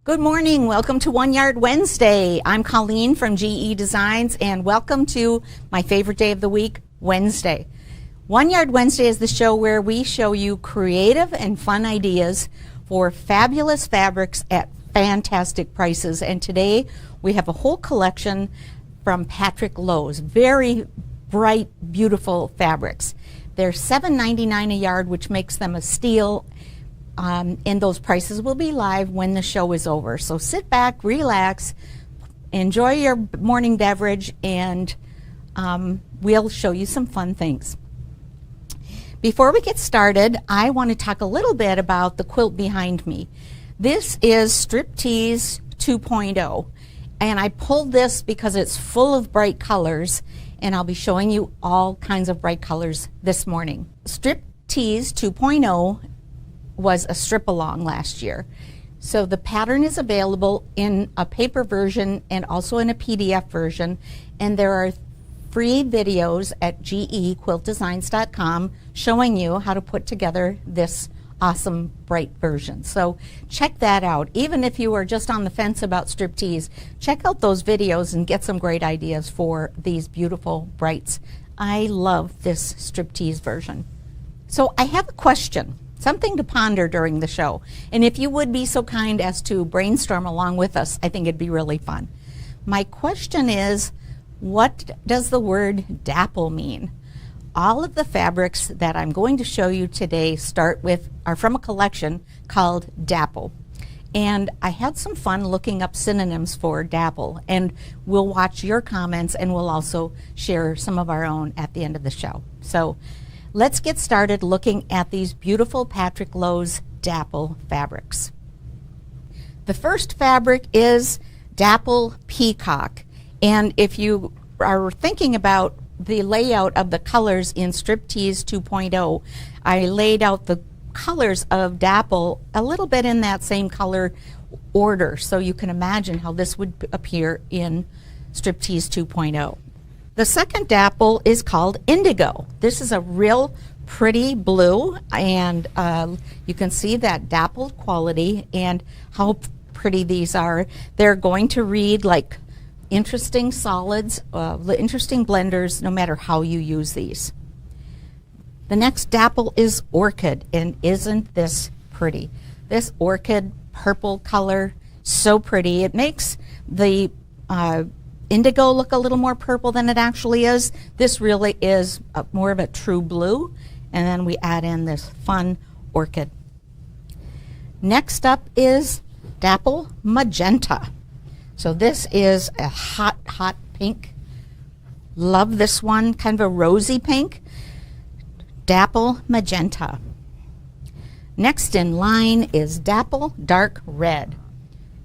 Good morning. Welcome to One Yard Wednesday. I'm Colleen from GEDesigns, and welcome to my favorite day of the week, Wednesday. One Yard Wednesday is the show where we show you creative and fun ideas for fabulous fabrics at fantastic prices. And today we have a whole collection from Patrick Lowe's. Very bright, beautiful fabrics. They're $7.99 a yard, which makes them a steal. And those prices will be live when the show is over. So sit back, relax, enjoy your morning beverage, and we'll show you some fun things. Before we get started, I want to talk a little bit about the quilt behind me. This is Striptease 2.0, and I pulled this because it's full of bright colors, and I'll be showing you all kinds of bright colors this morning. Striptease 2.0 was a strip along last year. So the pattern is available in a paper version and also in a PDF version, and there are free videos at gequiltdesigns.com showing you how to put together this awesome bright version. So check that out. Even if you are just on the fence about Striptease, check out those videos and get some great ideas for these beautiful brights. I love this Striptease version. So I have a question. Something to ponder during the show. And if you would be so kind as to brainstorm along with us, I think it'd be really fun. My question is, what does the word dapple mean? All of the fabrics that I'm going to show you today are from a collection called Dapple. And I had some fun looking up synonyms for dapple, and we'll watch your comments and we'll also share some of our own at the end of the show. So let's get started looking at these beautiful Patrick Lowe's Dapple fabrics. The first fabric is Dapple Peacock. And if you are thinking about the layout of the colors in Striptease 2.0, I laid out the colors of Dapple a little bit in that same color order, so you can imagine how this would appear in Striptease 2.0. The second dapple is called Indigo. This is a real pretty blue, and you can see that dappled quality and how pretty these are. They're going to read like interesting solids, interesting blenders, no matter how you use these. The next dapple is Orchid, and isn't this pretty? This orchid purple color, so pretty. It makes the indigo look a little more purple than it actually is. This really is more of a true blue, and then we add in this fun orchid. Next up is Dapple Magenta. So this is a hot, hot pink. Love this one, kind of a rosy pink. Dapple Magenta. Next in line is Dapple Dark Red,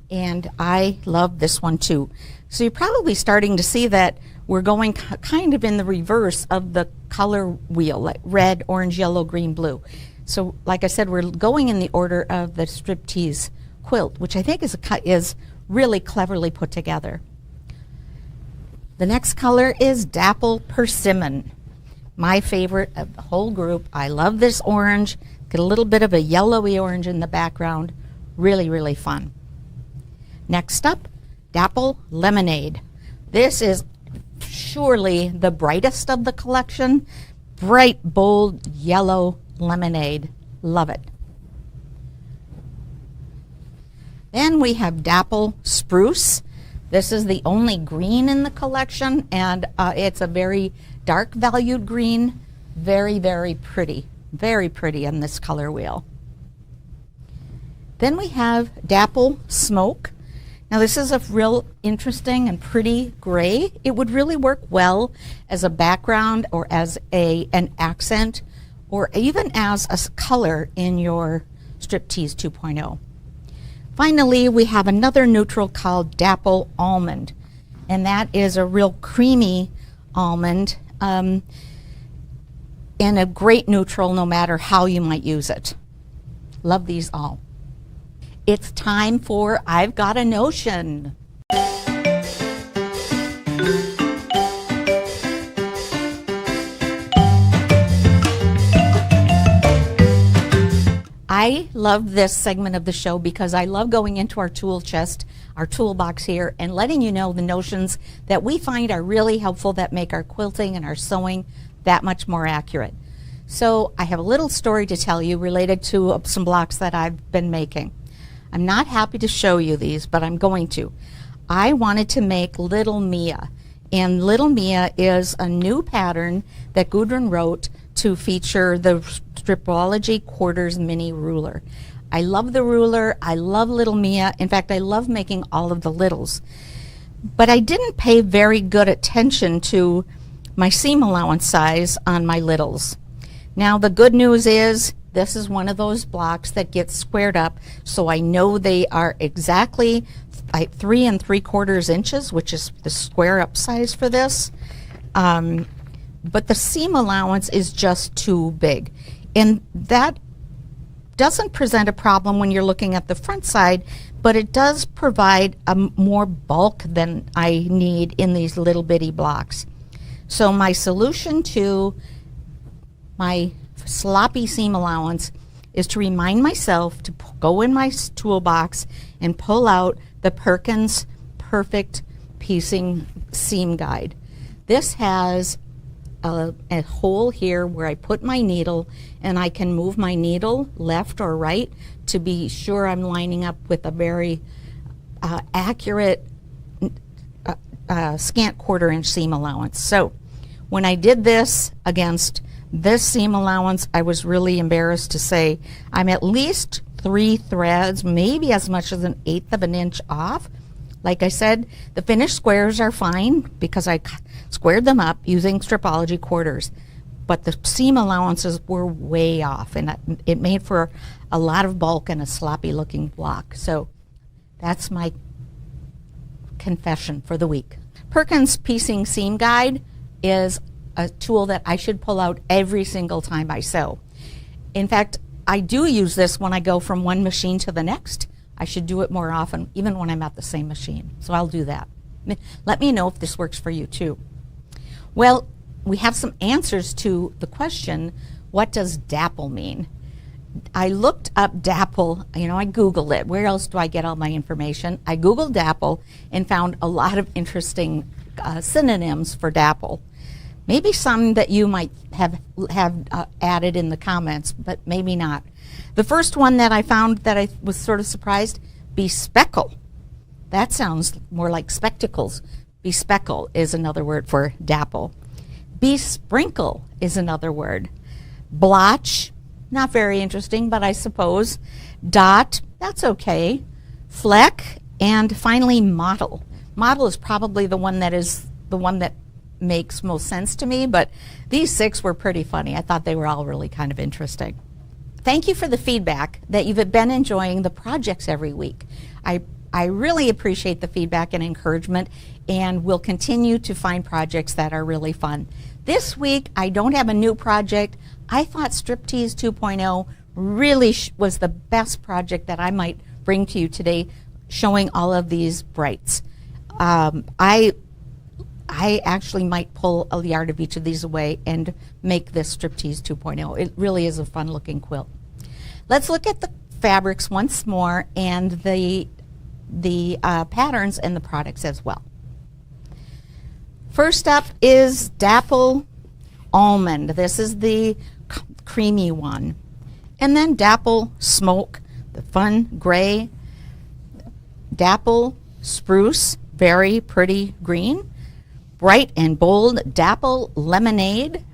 and I love this one too. So you're probably starting to see that we're going kind of in the reverse of the color wheel, like red, orange, yellow, green, blue. So like I said, we're going in the order of the Striptease quilt, which I think is really cleverly put together. The next color is Dapple Persimmon, my favorite of the whole group. I love this orange. Get a little bit of a yellowy orange in the background. Really, really fun. Next up, Dapple Lemonade. This is surely the brightest of the collection. Bright, bold, yellow lemonade. Love it. Then we have Dapple Spruce. This is the only green in the collection, and it's a very dark valued green. Very, very pretty. Very pretty on this color wheel. Then we have Dapple Smoke. Now this is a real interesting and pretty gray. It would really work well as a background or as an accent or even as a color in your Striptease 2.0. Finally, we have another neutral called Dapple Almond, and that is a real creamy almond and a great neutral no matter how you might use it. Love these all. It's time for I've Got a Notion. I love this segment of the show because I love going into our tool chest, our toolbox here, and letting you know the notions that we find are really helpful that make our quilting and our sewing that much more accurate. So I have a little story to tell you related to some blocks that I've been making. I'm not happy to show you these, but I'm going to. I wanted to make Little Mia, and Little Mia is a new pattern that Gudrun wrote to feature the Stripology Quarters Mini Ruler. I love the ruler. I love Little Mia. In fact, I love making all of the littles. But I didn't pay very good attention to my seam allowance size on my littles. Now, the good news is this is one of those blocks that gets squared up, so I know they are exactly 3 3/4 inches, which is the square up size for this. But the seam allowance is just too big. And that doesn't present a problem when you're looking at the front side, but it does provide more bulk than I need in these little bitty blocks. So my solution to my sloppy seam allowance is to remind myself to go in my toolbox and pull out the Perkins Perfect Piecing Seam Guide. This has a hole here where I put my needle, and I can move my needle left or right to be sure I'm lining up with a very accurate scant 1/4 inch seam allowance. So when I did this against this seam allowance, I was really embarrassed to say I'm at least 3 threads, maybe as much as 1/8 of an inch off. Like I said, the finished squares are fine because I squared them up using Stripology quarters, but the seam allowances were way off, and it made for a lot of bulk and a sloppy looking block. So that's my confession for the week. Perkins Piecing Seam Guide is a tool that I should pull out every single time I sew. In fact, I do use this when I go from one machine to the next. I should do it more often, even when I'm at the same machine. So I'll do that. Let me know if this works for you too. Well, we have some answers to the question, what does Dapple mean? I looked up Dapple, I Googled it. Where else do I get all my information? I Googled Dapple and found a lot of interesting synonyms for Dapple. Maybe some that you might have added in the comments, but maybe not. The first one that I found that I was sort of surprised, bespeckle. That sounds more like spectacles. Bespeckle is another word for Dapple. Besprinkle is another word. Blotch, not very interesting, but I suppose. Dot, that's okay. Fleck, and finally mottle. Mottle is probably the one that makes most sense to me, but these 6 were pretty funny. I thought they were all really kind of interesting. Thank you for the feedback that you've been enjoying the projects every week. I really appreciate the feedback and encouragement, and we'll continue to find projects that are really fun. This week, I don't have a new project. I thought Striptease 2.0 really was the best project that I might bring to you today, showing all of these brights. I actually might pull a yard of each of these away and make this Striptease 2.0. It really is a fun looking quilt. Let's look at the fabrics once more and the patterns and the products as well. First up is Dapple Almond. This is the creamy one. And then Dapple Smoke, the fun gray. Dapple Spruce, very pretty green. Bright and bold Dapple Lemonade.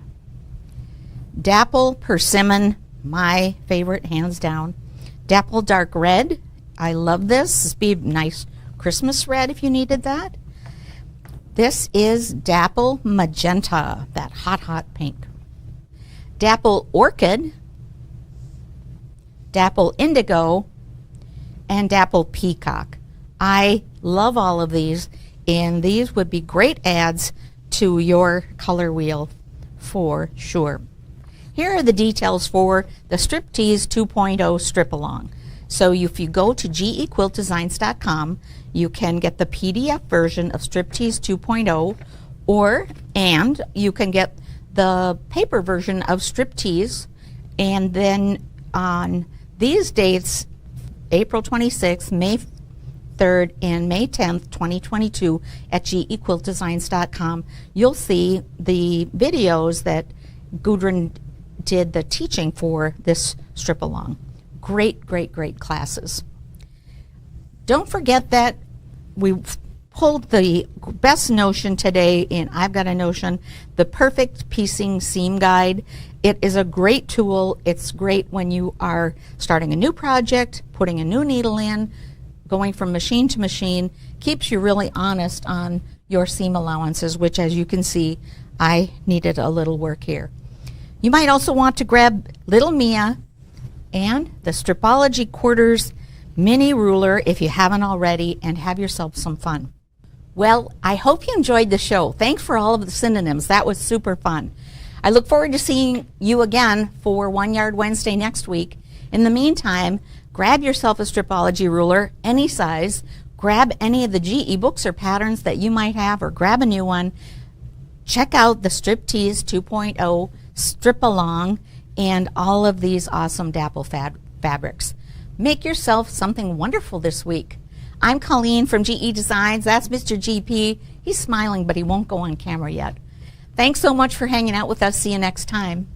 Dapple Persimmon, my favorite, hands down. Dapple Dark Red, I love this. This would be a nice Christmas red if you needed that. This is Dapple Magenta, that hot, hot pink. Dapple Orchid, Dapple Indigo, and Dapple Peacock. I love all of these, and these would be great adds to your color wheel for sure. Here are the details for the Striptease 2.0 strip along. So if you go to gequiltdesigns.com, you can get the PDF version of Striptease 2.0, and you can get the paper version of Striptease, and then on These dates, April 26th, May 3rd, and May 10th, 2022 at GEQuiltDesigns.com, you'll see the videos that Gudrun did the teaching for this strip along. Great, great, great classes. Don't forget that we pulled the best notion today in I've Got a Notion, the Perfect Piecing Seam Guide. It is a great tool. It's great when you are starting a new project, putting a new needle in, going from machine to machine. Keeps you really honest on your seam allowances, which, as you can see, I needed a little work here. You might also want to grab Little Mia and the Stripology Quarters mini ruler if you haven't already, and have yourself some fun. Well, I hope you enjoyed the show. Thanks for all of the synonyms. That was super fun. I look forward to seeing you again for 1 Yard Wednesday next week. In the meantime, grab yourself a Stripology ruler, any size. Grab any of the GE books or patterns that you might have, or grab a new one. Check out the Strip Tease 2.0, Strip Along, and all of these awesome Dapple fabrics. Make yourself something wonderful this week. I'm Colleen from GE Designs. That's Mr. GP. He's smiling, but he won't go on camera yet. Thanks so much for hanging out with us. See you next time.